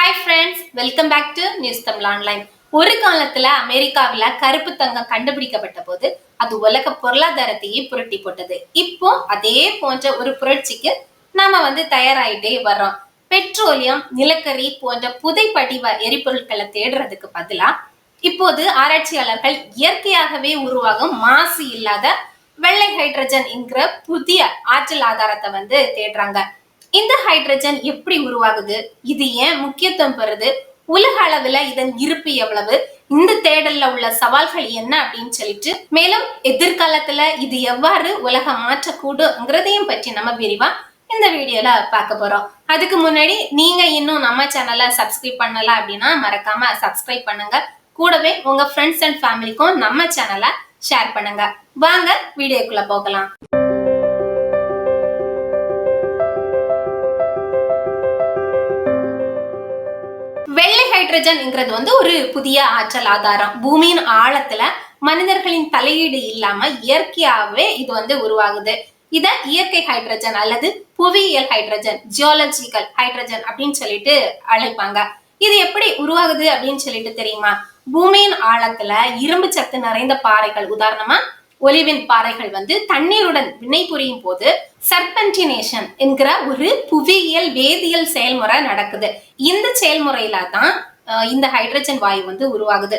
Hi friends, welcome back to news Tamil online. ஒரு காலத்துல அமெரிக்காவில கருப்பு தங்கம் கண்டுபிடிக்கப்பட்ட போது அது உலக பொருளாதாரத்தையே புரட்டி போட்டது. இப்போ அதே போன்ற ஒரு புரட்சிக்கு நாம தயாராயிட்டே வர்றோம். பெட்ரோலியம், நிலக்கரி போன்ற புதைப்படிவ எரிபொருட்களை தேடுறதுக்கு பதிலா இப்போது ஆராய்ச்சியாளர்கள் இயற்கையாகவே உருவாகும் மாசு இல்லாத வெள்ளை ஹைட்ரஜன் என்கிற புதிய ஆற்றல் ஆதாரத்தை தேடுறாங்க. இந்த ஹைட்ரஜன் எப்படி உருவாகுது, இது ஏன் முக்கியத்துவம் பெறுது, உலக அளவுல இதன் இருப்பு எவ்வளவு, இந்த தேடல்ல உள்ள சவால்கள் என்ன அப்படின்னு சொல்லிட்டு, மேலும் எதிர்காலத்துல இது எவ்வாறு உலகம் மாற்றக்கூடுங்கிறதையும் பற்றி நம்ம விரிவா இந்த வீடியோல பார்க்க போறோம். அதுக்கு முன்னாடி நீங்க இன்னும் நம்ம சேனலை சப்ஸ்கிரைப் பண்ணல அப்படின்னா மறக்காம சப்ஸ்கிரைப் பண்ணுங்க. கூடவே உங்க ஃப்ரெண்ட்ஸ் அண்ட் ஃபேமிலிக்கும் நம்ம சேனலை ஷேர் பண்ணுங்க. வாங்க வீடியோக்குள்ள போகலாம். வெள்ளை ஹைட்ரஜன் ஒரு புதிய ஆற்றல் ஆதாரம். பூமியின் ஆழத்துல மனிதர்களின் தலையீடு இல்லாம இயற்கையாகவே இது உருவாகுது. இத இயற்கை ஹைட்ரஜன் அல்லது புவியியல் ஹைட்ரஜன், ஜியாலஜிக்கல் ஹைட்ரஜன் அப்படின்னு சொல்லிட்டு அழைப்பாங்க. இது எப்படி உருவாகுது அப்படின்னு சொல்லிட்டு தெரியுமா? பூமியின் ஆழத்துல இரும்பு சத்து நிறைந்த பாறைகள், உதாரணமா ஒலிவின் பாறைகள் தண்ணீருடன் வினை புரியும் போது சர்பென்டினேஷன் என்கிற ஒரு புவியியல் வேதியியல் செயல்முறை நடக்குது. இந்த செயல்முறையில தான் இந்த ஹைட்ரஜன் வாயு உருவாகுது.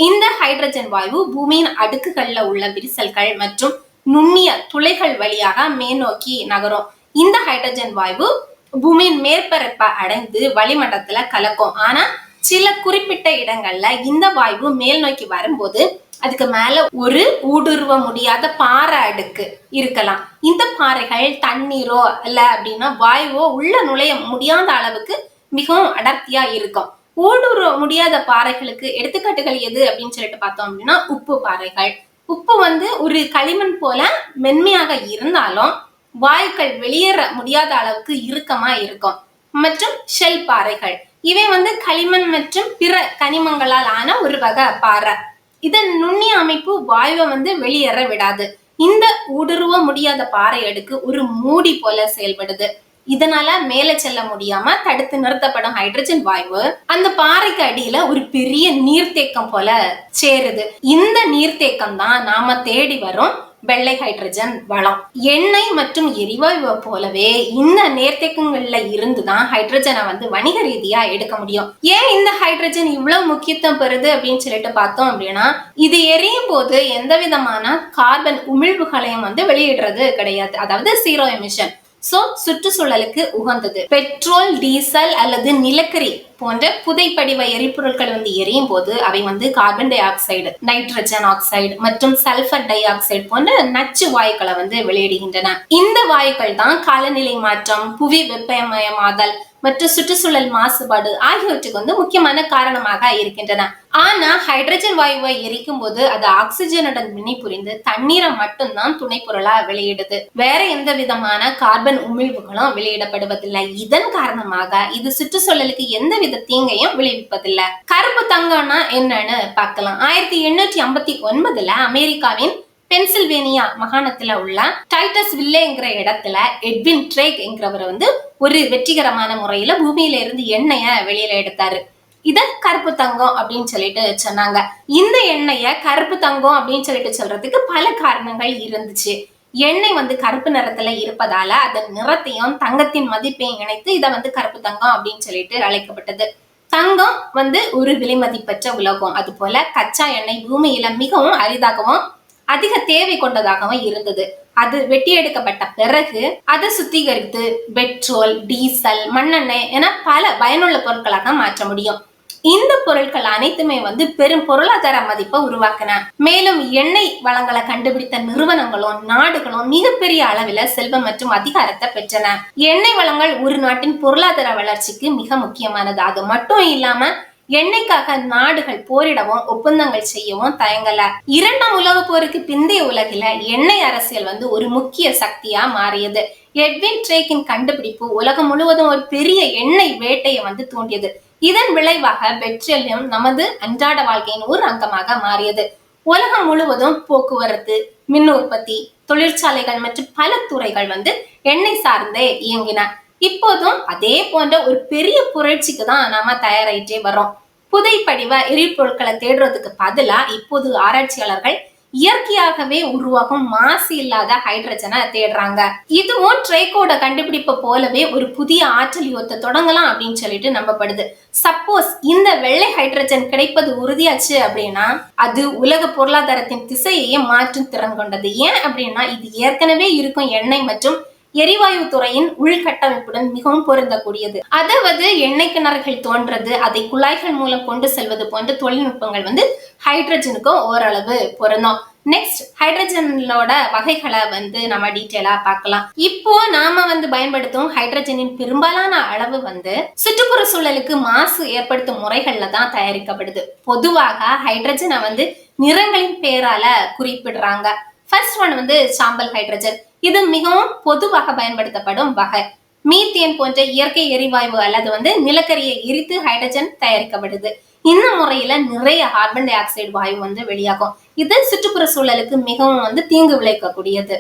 இந்த ஹைட்ரஜன் வாயு பூமியின் அடுக்குகள்ல உள்ள விரிசல்கள் மற்றும் நுண்ணிய துளைகள் வழியாக மேல்நோக்கி நகரும். இந்த ஹைட்ரஜன் வாயு பூமியின் மேற்பரப்பை அடைந்து வளிமண்டலத்துல கலக்கும். ஆனா சில குறிப்பிட்ட இடங்கள்ல இந்த வாயு மேல் நோக்கி வரும்போது அதுக்கு மேல ஒரு ஊடுருவ முடியாத பாறை அடுக்கு இருக்கலாம். இந்த பாறைகள் தண்ணீரோ இல்ல அப்படின்னா வாயுவோ உள்ள நுழைய முடியாத அளவுக்கு மிகவும் அடர்த்தியா இருக்கும். ஊடுருவ முடியாத பாறைகளுக்கு எடுத்துக்காட்டுகள் எது அப்படின்னு சொல்லிட்டு பார்த்தோம் அப்படின்னா உப்பு பாறைகள். உப்பு ஒரு களிமண் போல மென்மையாக இருந்தாலும் வாயுக்கள் வெளியேற முடியாத அளவுக்கு இறுக்கமா இருக்கும். மற்றும் ஷெல் பாறைகள், இவை களிமண் மற்றும் பிற கனிமங்களால் ஆன ஒரு வகை பாறை. இதன் நுண்ணிய அமைப்பு வாயுவை வெளியேற விடாது. இந்த ஊடுருவ முடியாத பாறை அடுக்கு ஒரு மூடி போல செயல்படுது. இதனால மேல செல்ல முடியாம தடுத்து நிறுத்தப்படும் ஹைட்ரஜன் வாயு அந்த பாறைக்கு அடியில ஒரு பெரிய நீர்த்தேக்கம் போல சேருது. இந்த நீர்த்தேக்கம் தான் நாம தேடி வரும் வெள்ளை ஹைட்ரஜன் வளம். எண்ணெய் மற்றும் எரிவாயுவை போலவே இந்த நீர்த்தேக்கங்கள்ல இருந்துதான் ஹைட்ரஜனை வணிக ரீதியா எடுக்க முடியும். ஏன் இந்த ஹைட்ரஜன் இவ்வளவு முக்கியத்துவம் பெறுது அப்படின்னு சொல்லிட்டு பார்த்தோம் அப்படின்னா, இது எரியும் போது எந்த விதமான கார்பன் உமிழ்வுகளையும் வெளியிடுறது கிடையாது. அதாவது ஜீரோ எமிஷன். சுற்றுச்சூழலுக்கு உகந்தது. பெட்ரோல், டீசல் அல்லது நிலக்கரி போன்ற புதைப்படிவ எரிபொருட்கள் எரியும் போது அவை carbon di oxide, nitrogen oxide மற்றும் சல்பர் டை ஆக்சைடு போன்ற நச்சு வாயுக்களை வெளியிடுகின்றன. இந்த வாயுக்கள் தான் காலநிலை மாற்றம், புவி வெப்பமயமாதல் மற்றும் சுற்றுச்சூழல் மாசுபாடு ஆகியவற்றுக்கு முக்கியமான காரணமாக இருக்கின்றன. ஆனா ஹைட்ரஜன் வாயுவை எரிக்கும் போது அது ஆக்சிஜனுடன் வினை புரிந்து தண்ணீரை மட்டும்தான் துணை பொருளா வெளியிடுது. வேற எந்த விதமான கார்பன் உமிழ்வுகளும் வெளியிடப்படுவதில்லை. இதன் காரணமாக இது சுற்றுச்சூழலுக்கு எந்த வித தீங்கையும் விளைவிப்பதில்லை. கருப்பு தங்கம்னா என்னன்னு பார்க்கலாம். 1859 அமெரிக்காவின் பென்சில்வேனியா மாகாணத்துல உள்ள டைட்டஸ் வில்லேங்கிற இடத்துல எட்வின் ட்ரேக் என்கிறவர் ஒரு வெற்றிகரமான முறையில பூமியில இருந்து எண்ணெய வெளியில எடுத்தாரு. இத கருப்பு தங்கம் அப்படின்னு சொல்லிட்டு சொன்னாங்க. இந்த எண்ணெய கருப்பு தங்கம் அப்படின்னு சொல்லிட்டு சொல்றதுக்கு பல காரணங்கள் இருந்துச்சு. எண்ணெய் கருப்பு நிறத்துல இருப்பதால அதன் நிறத்தையும் தங்கத்தின் மதிப்பையும் இணைத்து இத கருப்பு தங்கம் அப்படின்னு சொல்லிட்டு அழைக்கப்பட்டது. தங்கம் ஒரு விலைமதிப்பற்ற உலோகம். அது போல கச்சா எண்ணெய் பூமியில மிகவும் அரிதாகவும் அதிக தேவை கொண்டதாகவும் இருந்தது. அது வெட்டி எடுக்கப்பட்ட பிறகு அதை சுத்திகரித்து பெட்ரோல், டீசல், மண்ணெண்ணெய் என பல பயனுள்ள பொருட்களாக மாற்ற முடியும். இந்த பொருட்கள் அனைத்துமே பெரும் பொருளாதார மதிப்பை உருவாக்கின. மேலும் எண்ணெய் வளங்களை கண்டுபிடித்த நிறுவனங்களும் நாடுகளும் மிகப்பெரிய அளவில் செல்வம் மற்றும் அதிகாரத்தை பெற்றன. எண்ணெய் வளங்கள் ஒரு நாட்டின் பொருளாதார வளர்ச்சிக்கு மிக முக்கியமானது. அது மட்டும் இல்லாம எண்ணெய்க்காக நாடுகள் போரிடவும் ஒப்பந்தங்கள் செய்யவும் தயங்கல. இரண்டாம் உலக போருக்கு பிந்தைய உலகில எண்ணெய் அரசியல் ஒரு முக்கிய சக்தியா மாறியது. எட்வின் ட்ரேக்கின் கண்டுபிடிப்பு உலகம் முழுவதும் ஒரு பெரிய எண்ணெய் வேட்டையை தூண்டியது. இதன் விளைவாக பெட்ரோலியம் நமது அன்றாட வாழ்க்கையின் ஒரு அங்கமாக மாறியது. உலகம் முழுவதும் போக்குவரத்து, மின் உற்பத்தி, தொழிற்சாலைகள் மற்றும் பல துறைகள் எண்ணெய் சார்ந்தே இயங்கின. இப்போதும் அதே போன்ற ஒரு பெரிய புரட்சிக்கு தான் நாம தயாராயிட்டே வரோம். புதைப்படிவ எரிபொருட்களை தேடுறதுக்கு பதிலா இப்போது ஆராய்ச்சியாளர்கள் இயற்கையாகவே உருவாகும் மாசு இல்லாத ஹைட்ரஜனை தேடுறாங்க. இதுவும் ட்ரைகோட கண்டுபிடிப்பு போலவே ஒரு புதிய ஆற்றல் யுகத்தை தொடங்கலாம் அப்படின்னு சொல்லிட்டு நம்பப்படுது. சப்போஸ் இந்த வெள்ளை ஹைட்ரஜன் கிடைப்பது உறுதியாச்சு அப்படின்னா அது உலக பொருளாதாரத்தின் திசையையே மாற்றும் திறன் கொண்டது. ஏன் அப்படின்னா இது ஏற்கனவே இருக்கும் எண்ணெய் மற்றும் எரிவாயு துறையின் உள்கட்டமைப்புடன் மிகவும் பொருந்தக்கூடியது. அதாவது எண்ணெய் கிணறுகள் தோன்றது, அதை குழாய்கள் மூலம் கொண்டு செல்வது போன்ற தொழில்நுட்பங்கள் ஹைட்ரஜனுக்கும் ஓரளவு பொருந்தும். நெக்ஸ்ட் ஹைட்ரஜனோட வகைகளை நம்ம டீட்டெயிலா பார்க்கலாம். இப்போ நாம பயன்படுத்தும் ஹைட்ரஜனின் பெரும்பாலான அளவு சுற்றுப்புற சூழலுக்கு மாசு ஏற்படுத்தும் முறைகள்ல தான் தயாரிக்கப்படுது. பொதுவாக ஹைட்ரஜனை நிறங்களின் பேரால குறிப்பிடுறாங்க. ஃபர்ஸ்ட் ஒன் சாம்பல் ஹைட்ரஜன். இது மிகவும் பொதுவாக பயன்படுத்தப்படும் வகை. மீத்தேன் போன்ற இயற்கை எரிவாயு அல்லது நிலக்கரியை எரித்து ஹைட்ரஜன் தயாரிக்கப்படுது. இந்த முறையில நிறைய கார்பன் டை ஆக்சைடு வாயு வெளியாகும். இது சுற்றுப்புற சூழலுக்கு மிகவும் தீங்கு விளைவிக்கக்கூடியது.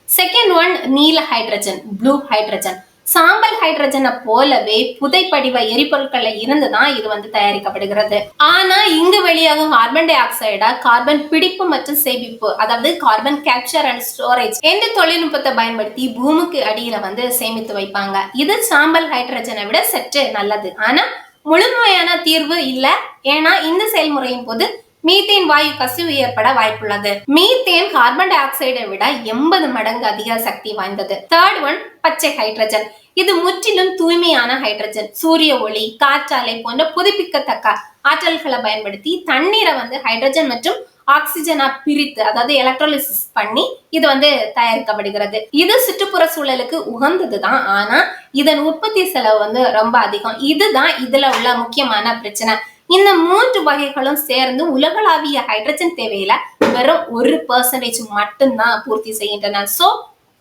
செகண்ட் ஒன் நீல ஹைட்ரஜன், ப்ளூ ஹைட்ரஜன். சாம்பல் ஹைட்ரஜனை போலவே புதைப்படிவ எரிபொருட்கள்ல இருந்துதான் இது தயாரிக்கப்படுகிறது. ஆனா இங்கு வெளியாகும் கார்பன் டை ஆக்சைடா கார்பன் பிடிப்பு மற்றும் சேமிப்பு, அதாவது கார்பன் கேப்சர் அண்ட் ஸ்டோரேஜ் என்ற தொழில்நுட்பத்தை பயன்படுத்தி பூமிக்கு அடியில சேமித்து வைப்பாங்க. இது சாம்பல் ஹைட்ரஜனை விட சற்று நல்லது. ஆனா முழுமையான தீர்வு இல்ல. ஏன்னா இந்த செயல்முறையின் போது மீத்தேன் வாயு கசிவு ஏற்பட வாய்ப்புள்ளது. மீத்தேன் கார்பன் டை ஆக்சைடை விட 80 மடங்கு அதிக சக்தி வாய்ந்தது. தேர்ட் ஒன் பச்சை ஹைட்ரஜன். இது முற்றிலும் தூய்மையான ஹைட்ரஜன். சூரிய ஒளி, காற்றாலை போன்ற புதுப்பிக்கத்தக்க ஆற்றல்களை பயன்படுத்தி தண்ணீரை ஹைட்ரஜன் மற்றும் ஆக்சிஜனா பிரித்து, அதாவது எலக்ட்ரோலிசிஸ் பண்ணி இது தயாரிக்கப்படுகிறது. இது சுற்றுப்புற சூழலுக்கு உகந்ததுதான். ஆனா இதன் உற்பத்தி செலவு ரொம்ப அதிகம். இதுதான் இதுல உள்ள முக்கியமான பிரச்சனை. இந்த 3 வகைகளும் சேர்ந்து உலகளாவிய ஹைட்ரஜன் தேவையில வெறும் 1% மட்டும்தான் பூர்த்தி செய்கின்றன. சோ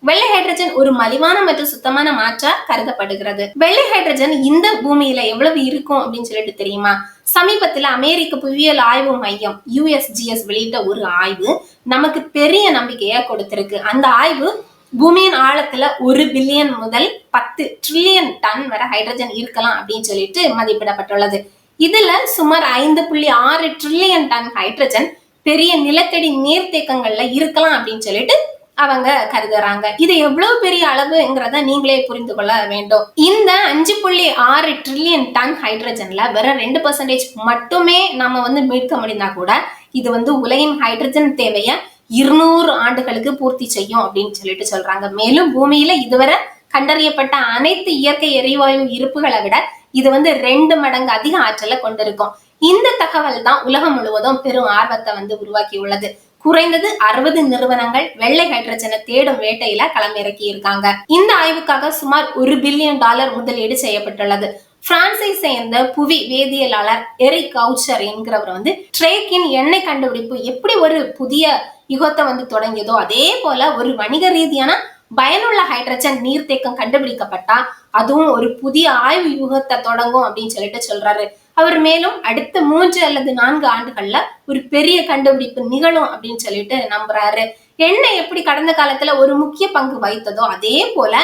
வெள்ளை ஹைட்ரஜன் ஒரு மலிவான மற்றும் சுத்தமான மாற்றா கருதப்படுகிறது. வெள்ளை ஹைட்ரஜன் இந்த பூமியில எவ்வளவு இருக்கும் அப்படின்னு சொல்லிட்டு தெரியுமா? சமீபத்துல அமெரிக்க புவியியல் ஆய்வு மையம் USGS வெளியிட்ட ஒரு ஆய்வு நமக்கு பெரிய நம்பிக்கையா கொடுத்திருக்கு. அந்த ஆய்வு பூமியின் ஆழத்துல 1 பில்லியன் முதல் 10 ட்ரில்லியன் டன் வரை ஹைட்ரஜன் இருக்கலாம் அப்படின்னு சொல்லிட்டு மதிப்பிடப்பட்டுள்ளது. இதுல சுமார் 5.6 ட்ரில்லியன் டன் ஹைட்ரஜன் பெரிய நிலத்தடி நீர்த்தேக்கங்கள்ல இருக்கலாம் அப்படின்னு சொல்லிட்டு அவங்க கருதுறாங்க. இது எவ்வளவு பெரிய அளவுங்கிறத நீங்களே புரிந்து கொள்ள வேண்டும். இந்த 5.6 ட்ரில்லியன் டன் ஹைட்ரஜன்ல வெறும் 2% மட்டுமே நம்ம மீட்க முடிந்தா கூட இது உலகின் ஹைட்ரஜன் தேவைய 200 ஆண்டுகளுக்கு பூர்த்தி செய்யும் அப்படின்னு சொல்லிட்டு சொல்றாங்க. மேலும் பூமியில இதுவரை கண்டறியப்பட்ட அனைத்து இயற்கை எரிவாயு இருப்புகளை விட இது 2 மடங்கு அதிக ஆற்றலை கொண்டிருக்கும். இந்த தகவல் தான் உலகம் முழுவதும் பெரும் ஆர்வத்தை உருவாக்கி உள்ளது. குறைந்தது 60 நிறுவனங்கள் வெள்ளை ஹைட்ரஜனை தேடும் வேட்டையில களமிறக்கி இருக்காங்க. இந்த ஆய்வுக்காக சுமார் $1 பில்லியன் முதலீடு செய்யப்பட்டுள்ளது. பிரான்சை சேர்ந்த புவி வேதியியலாளர் எரிக் கவுச்சர் என்கிறவர் ட்ரேக்கின் எண்ணெய் கண்டுபிடிப்பு எப்படி ஒரு புதிய யுகத்தை தொடங்கியதோ அதே போல ஒரு வணிக ரீதியான பயனுள்ள ஹைட்ரஜன் நீர்த்தேக்கம் கண்டுபிடிக்கப்பட்டா அதுவும் ஒரு புதிய ஆய்வு யுகத்தை தொடங்கும் அப்படின்னு சொல்லிட்டு சொல்றாரு. அவர் மேலும் அடுத்த 3 அல்லது 4 ஆண்டுகள்ல ஒரு பெரிய கண்டுபிடிப்பு நிகழும் அப்படின்னு சொல்லிட்டு நம்புறாரு. எண்ணெய் எப்படி கடந்த காலத்துல ஒரு முக்கிய பங்கு வகித்ததோ அதே போல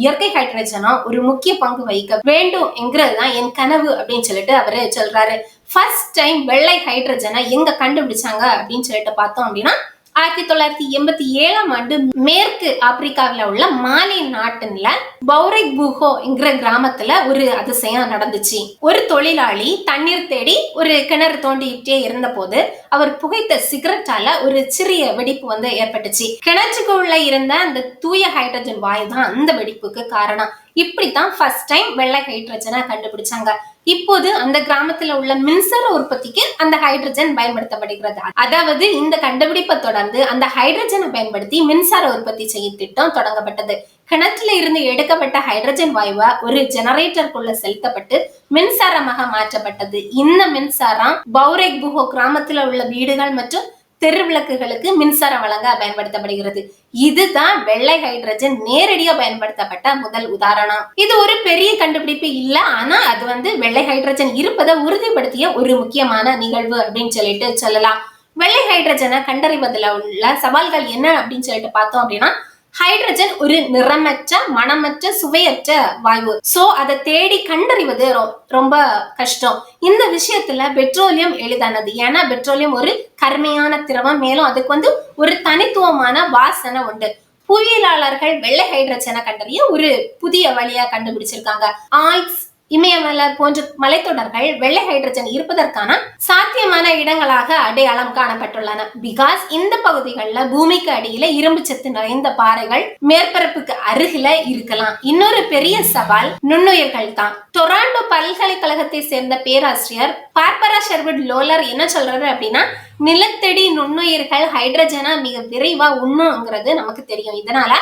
இயற்கை ஹைட்ரஜனும் ஒரு முக்கிய பங்கு வகிக்க வேண்டும் என்கிறதுதான் என் கனவு அப்படின்னு சொல்லிட்டு அவரு சொல்றாரு. ஃபர்ஸ்ட் டைம் வெள்ளை ஹைட்ரஜனை எங்க கண்டுபிடிச்சாங்க அப்படின்னு சொல்லிட்டு பார்த்தோம் அப்படின்னா 1987ஆம் ஆண்டு மேற்கு ஆப்பிரிக்காவில உள்ள மாலி நாட்டுல பௌரெக் புகோ என்கிற கிராமத்துல ஒரு அதிசயம் நடந்துச்சு. ஒரு தொழிலாளி தண்ணீர் தேடி ஒரு கிணறு தோண்டிட்டே இருந்த போது அவர் புகைத்த சிகரெட்டால ஒரு சிறிய வெடிப்பு ஏற்பட்டுச்சு. கிணற்றுக்குள்ள இருந்த அந்த தூய ஹைட்ரஜன் வாயு தான் அந்த வெடிப்புக்கு காரணம். இப்படித்தான் ஃபர்ஸ்ட் டைம் வெள்ளை ஹைட்ரஜனை கண்டுபிடிச்சாங்க. இப்போது அந்த கிராமத்துல உள்ள மின்சார உற்பத்திக்கு அந்த ஹைட்ரஜன் பயன்படுத்தப்படுகிறது. அதாவது இந்த கண்டுபிடிப்பை தொடர்ந்து அந்த ஹைட்ரஜனை பயன்படுத்தி மின்சார உற்பத்தி செய்யும் திட்டம் தொடங்கப்பட்டது. கிணற்றுல இருந்து எடுக்கப்பட்ட ஹைட்ரஜன் வாயுவா ஒரு ஜெனரேட்டருக்குள்ள செலுத்தப்பட்டு மின்சாரமாக மாற்றப்பட்டது. இந்த மின்சாரம் பௌரெக் புகோ கிராமத்துல உள்ள வீடுகள் மற்றும் தெரு விளக்குகளுக்கு மின்சாரம் வழங்க பயன்படுத்தப்படுகிறது. இதுதான் வெள்ளை ஹைட்ரஜன் நேரடியா பயன்படுத்தப்பட்ட முதல் உதாரணம். இது ஒரு பெரிய கண்டுபிடிப்பு இல்ல, ஆனா அது வெள்ளை ஹைட்ரஜன் இருப்பதை உறுதிப்படுத்திய ஒரு முக்கியமான நிகழ்வு அப்படின்னு சொல்லிட்டு சொல்லலாம். வெள்ளை ஹைட்ரஜனை கண்டறிவதில் உள்ள சவால்கள் என்ன அப்படின்னு சொல்லிட்டு பார்த்தோம் அப்படின்னா ஹைட்ரஜன் ஒரு நிறமற்ற, மணமற்ற, சுவையற்ற வாயு. சோ அதை தேடி கண்டறிவது ரொம்ப கஷ்டம். இந்த விஷயத்துல பெட்ரோலியம் எளிதானது. ஏன்னா பெட்ரோலியம் ஒரு கருமையான திரவம், மேலும் அதுக்கு ஒரு தனித்துவமான வாசனை உண்டு. புவியியலாளர்கள் வெள்ளை ஹைட்ரஜனை கண்டறிய ஒரு புதிய வழியா கண்டுபிடிச்சிருக்காங்க. ஆல்ப்ஸ், இமயமலை போன்ற மலைத்தொடர்கள் வெள்ளை ஹைட்ரஜன் இருப்பதற்கான சாத்தியமான இடங்களாக அடையாளம் காணப்பட்டுள்ளன. பிகாஸ் இந்த பகுதிகளில் பூமிக்கு அடியில இரும்பு சத்து நிறைந்த பாறைகள் மேற்பரப்புக்கு அருகில இருக்கலாம். இன்னொரு பெரிய சவால் நுண்ணுயிர்கள் தான். டொராண்டோ பல்கலைக்கழகத்தை சேர்ந்த பேராசிரியர் பார்பரா ஷெர்வுட் லோலர் என்ன சொல்றாரு அப்படின்னா, நிலத்தடி நுண்ணுயிர்கள் ஹைட்ரஜனை மிக விரைவா உண்ணுங்கிறது நமக்கு தெரியும். இதனால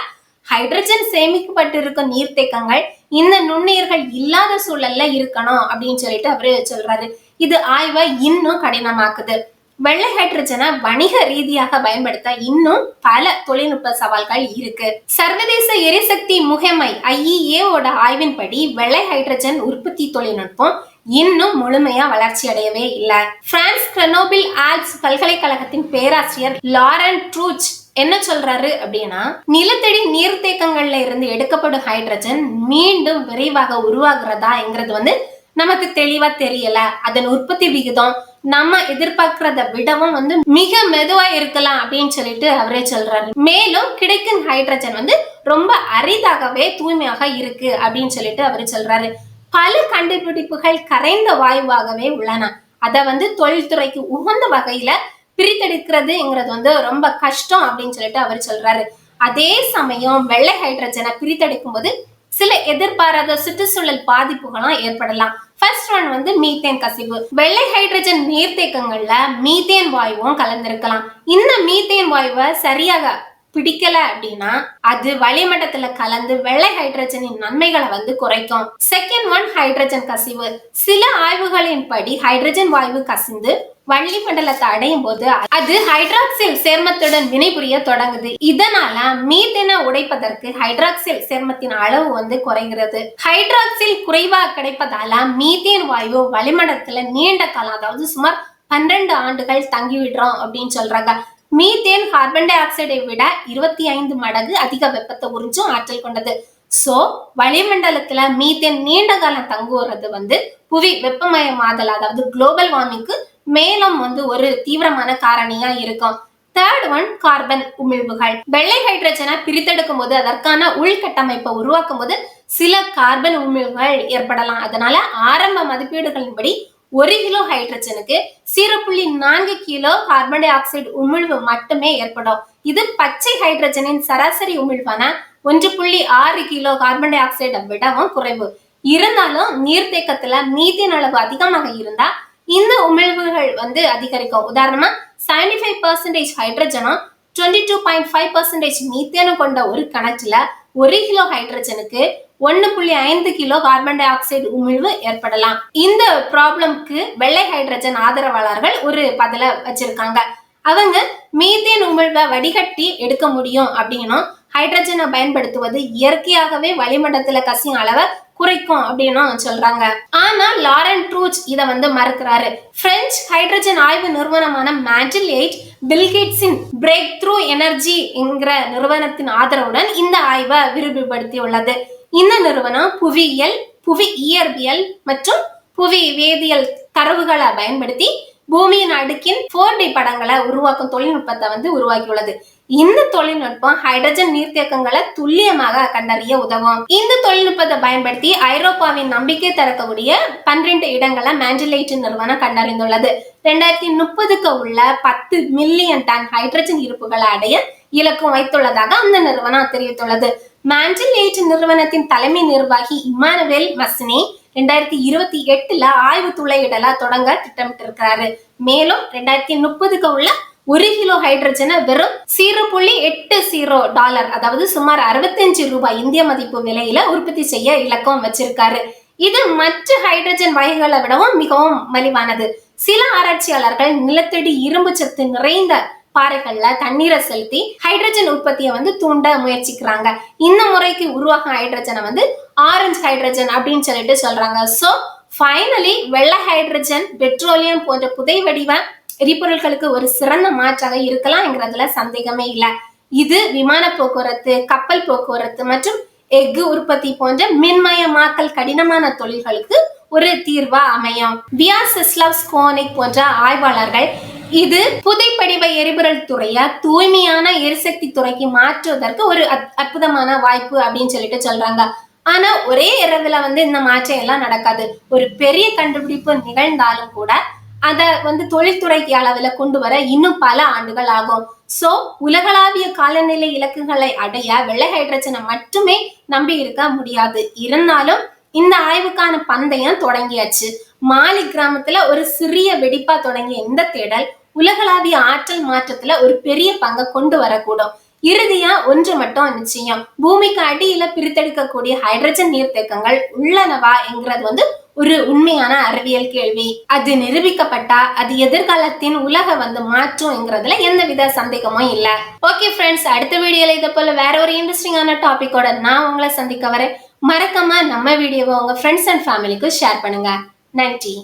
ஹைட்ரஜன் சேமிக்கப்பட்டிருக்கும் நீர்த்தேக்கங்கள் இந்த நுண்ணுயிர்கள் இல்லாத சூழல்ல இருக்கணும் அப்படின்னு சொல்லிட்டு அவரு சொல்றாரு. இது ஆய்வை இன்னும் கடினமாக்குது. வெள்ளை ஹைட்ரஜனை வணிக ரீதியாக பயன்படுத்த இன்னும் பல தொழில்நுட்ப சவால்கள் இருக்கு. சர்வதேச எரிசக்தி முகமை IEA-ஓட ஆய்வின்படி வெள்ளை ஹைட்ரஜன் உற்பத்தி தொழில்நுட்பம் இன்னும் முழுமையா வளர்ச்சி அடையவே இல்லை. பிரான்ஸ் கிரெனோபில் ஆல்ப்ஸ் பல்கலைக்கழகத்தின் பேராசிரியர் லாரன் ட்ரூச் என்ன சொல்றாரு அப்படின்னா, நிலத்தடி நீர்த்தேக்கங்கள்ல இருந்து எடுக்கப்படும் ஹைட்ரஜன் மீண்டும் விரைவாக உருவாகிறதாங்கிறது நமக்கு தெளிவா தெரியல. அதன் உற்பத்தி விகிதம் நம்ம எதிர்பார்க்கிறத விடவும் மிக மெதுவா இருக்கலாம் அப்படின்னு சொல்லிட்டு அவரே சொல்றாரு. மேலும் கிடைக்கும் ஹைட்ரஜன் ரொம்ப அரிதாகவே தூய்மையாக இருக்கு அப்படின்னு சொல்லிட்டு அவரு சொல்றாரு. பல கண்டுபிடிப்புகள் கரைந்த வாயுவாகவே உள்ளன. அதை தொழில்துறைக்கு உகந்த வகையில பிரித்தெடுக்கிறதுங்கிறது ரொம்ப கஷ்டம் அப்படின்னு சொல்லிட்டு அவர் சொல்றாரு. அதே சமயம் வெள்ளை ஹைட்ரஜனை பிரித்தெடுக்கும் போது சில எதிர்பாராத சுற்றுச்சூழல் பாதிப்புகளும் ஏற்படலாம். ஃபர்ஸ்ட் ஒன் மீத்தேன் கசிவு. வெள்ளை ஹைட்ரஜன் நீர்த்தேக்கங்கள்ல மீத்தேன் வாயுவும் கலந்திருக்கலாம். இந்த மீத்தேன் வாயுவை சரியாக பிடிக்கல அப்படின்னா அது வளிமண்டலத்துல கலந்து வெள்ளை ஹைட்ரஜனின் நன்மைகளை குறைக்கும். செகண்ட் ஒன் ஹைட்ரஜன் கசிவு. சில ஆய்வுகளின் படி ஹைட்ரஜன் வாயு கசிந்து வளிமண்டலத்தை அடையும் போது அது ஹைட்ராக்சில் சேர்மத்துடன் வினைபுரிய தொடங்குது. இதனால மீத்தேனை உடைப்பதற்கு ஹைட்ராக்சில் சேர்மத்தின் அளவு குறைகிறது. ஹைட்ராக்சில் குறைவா கிடைப்பதால மீத்தேன் வாயு வளிமண்டலத்துல நீண்ட காலம், அதாவது சுமார் 12 ஆண்டுகள் தங்கிவிடுறோம் அப்படின்னு சொல்றாங்க. மீத்தேன் கார்பன் டை ஆக்சைடை விட 25 மடங்கு அதிக வெப்பத்தை உறிஞ்சும் ஆற்றல் கொண்டது. சோ வளிமண்டலத்துல மீத்தேன் நீண்ட காலம் தங்குவது புவி வெப்பமயமாதல், அதாவது குளோபல் வார்மிங்க்கு மேலும் ஒரு தீவிரமான காரணியா இருக்கும். தேர்ட் ஒன் கார்பன் உமிழ்வுகள். வெள்ளை ஹைட்ரஜனை பிரித்தெடுக்கும் போது அதற்கான உள்கட்டமைப்பை உருவாக்கும் போது சில கார்பன் உமிழ்வுகள் ஏற்படலாம். அதனால ஆரம்ப மதிப்பீடுகளின்படி 1 கிலோ ஹைட்ரஜனுக்கு 0.4 கிலோ கார்பன் டை ஆக்சைடு உமிழ்வு மட்டுமே ஏற்படும். இது பச்சை ஹைட்ரஜனின் சராசரி உமிழ்வான 1.6 கிலோ கார்பன் டை ஆக்சைடை விடவும் குறைவு. இருந்தாலும் நீர்த்தேக்கத்துல மீத்தேன் அளவு அதிகமாக இருந்தா இந்த உமிழ்வுகள் அதிகரிக்கும். உதாரணமா 75% ஹைட்ரஜனும் 22.5% மீத்தேனும் கொண்ட ஒரு கணக்குல 1 கிலோ ஹைட்ரஜனுக்கு 1.5 கிலோ கார்பன் டை ஆக்சைடு உமிழ்வு ஏற்படலாம். இந்த ப்ராப்ளம்க்கு வெள்ளை ஹைட்ரஜன் ஆதரவாளர்கள் ஒரு பதில வச்சிருக்காங்க. அவங்க மீத்தேன் உமிழ்வை வடிகட்டி எடுக்க முடியும் அப்படின்னும் ஹைட்ரஜனை பயன்படுத்துவது இயற்கையாகவே வளிமண்டலத்துல கசியும் அளவை குறைக்கும் அப்படின்னு சொல்றாங்க. ஆனா லாரன் ட்ரூச் இதை மறுக்கிறாரு. பிரெஞ்சு ஹைட்ரஜன் ஆய்வு நிறுவனமான மேண்டிலேட் பில்கேட்ஸின் பிரேக் த்ரூ எனர்ஜி என்கிற நிறுவனத்தின் ஆதரவுடன் இந்த ஆய்வை விரிவுபடுத்தி உள்ளது. இந்த நிறுவனம் புவியியல், புவி இயற்பியல் மற்றும் புவி வேதியியல் தரவுகளை பயன்படுத்தி பூமியின் அடுக்கின் 4D படங்களை உருவாக்கும் தொழில்நுட்பத்தை உருவாக்கியுள்ளது. இந்த தொழில்நுட்பம் ஹைட்ரஜன் நீர்த்தேக்கங்களை துல்லியமாக கண்டறிய உதவும். இந்த தொழில்நுட்பத்தை பயன்படுத்தி ஐரோப்பாவின் நம்பிக்கை தரக்கூடிய 12 இடங்களை மேண்டிலேட் நிறுவனம் கண்டறிந்துள்ளது. 2030க்கு உள்ள 10 மில்லியன் டன் ஹைட்ரஜன் இருப்புகளை அடைய இலக்கும் வைத்துள்ளதாக அந்த நிறுவனம் தெரிவித்துள்ளது. மேண்டிலேட் நிறுவனத்தின் தலைமை நிர்வாகி இமானுவேல் மஸ்னி 2028ல ஆய்வு துளையிடல தொடங்க திட்டமிட்டிருக்கிறாரு. மேலும் 2030க்கு உள்ள 1 கிலோ ஹைட்ரஜனை வெறும் $0.80, அதாவது சுமார் 65 ரூபாய் இந்திய மதிப்பு விலையில உற்பத்தி செய்ய இலக்கம் வச்சிருக்காரு. இது மற்ற ஹைட்ரஜன் வகைகளை விடவும் மிகவும் மலிவானது. சில ஆராய்ச்சியாளர்கள் நிலத்தடி இரும்பு சத்து நிறைந்த பாறைகள்ல தண்ணீரை செலுத்தி ஹைட்ரஜன் உற்பத்தியை தூண்ட முயற்சிக்கிறாங்க. இந்த முறைக்கு உருவாகும் ஹைட்ரஜனை ஆரஞ்சு ஹைட்ரஜன் அப்படின்னு சொல்லிட்டு சொல்றாங்க. சோ ஃபைனலி வெள்ளை ஹைட்ரஜன் பெட்ரோலியம் போன்ற புதை வடிவ எரிபொருட்களுக்கு ஒரு சிறந்த மாற்றாக இருக்கலாம்ங்கிறதுல சந்தேகமே இல்லை. இது விமான போக்குவரத்து, கப்பல் போக்குவரத்து மற்றும் எஃகு உற்பத்தி போன்ற மின்மயமாக்கல் கடினமான தொழில்களுக்கு ஒரு தீர்வா அமையும். வியாசெஸ்லாவ் ஸ்கோனிக் போன்ற ஆய்வாளர்கள் இது புதைப்படிவ எரிபொருள் துறைய தூய்மையான எரிசக்தி துறைக்கு மாற்றுவதற்கு ஒரு அற்புதமான வாய்ப்பு அப்படின்னு சொல்லிட்டு சொல்றாங்க. ஆனா ஒரே இரவுல இந்த மாற்றம் எல்லாம் நடக்காது. ஒரு பெரிய கண்டுபிடிப்பு நிகழ்ந்தாலும் கூட அத தொழில்துறை அளவுல கொண்டு வர இன்னும் பல ஆண்டுகள் ஆகும். சோ உலகளாவிய காலநிலை இலக்குகளை அடைய வெள்ளை ஹைட்ரஜனை மட்டுமே நம்பி இருக்க முடியாது. இருந்தாலும் இந்த ஆய்வுக்கான பந்தயம் தொடங்கியாச்சு. மாலி கிராமத்துல ஒரு சிறிய வெடிப்பா தொடங்கிய இந்த தேடல் உலகளாவிய ஆற்றல் மாற்றத்துல ஒரு பெரிய பங்கை கொண்டு வரக்கூடும். இறுதியா ஒன்று மட்டும் நிச்சயம், பூமிக்கு அடியில பிரித்தெடுக்கக்கூடிய ஹைட்ரஜன் நீர்த்தேக்கங்கள் உள்ளனவா என்கிறது ஒரு உண்மையான அறிவியல் கேள்வி. அது நிரூபிக்கப்பட்டா அது எதிர்காலத்தின் உலக மாற்றும் என்கிறதுல எந்தவித சந்தேகமும் இல்ல. ஓகே ஃப்ரெண்ட்ஸ், அடுத்த வீடியோல இதை போல வேற ஒரு இன்ட்ரெஸ்டிங்கான டாபிக்கோட நான் உங்களை சந்திக்க வரேன். மறக்காம நம்ம வீடியோவை உங்க ஃப்ரெண்ட்ஸ் அண்ட் ஃபேமிலிக்கு ஷேர் பண்ணுங்க. நன்றி.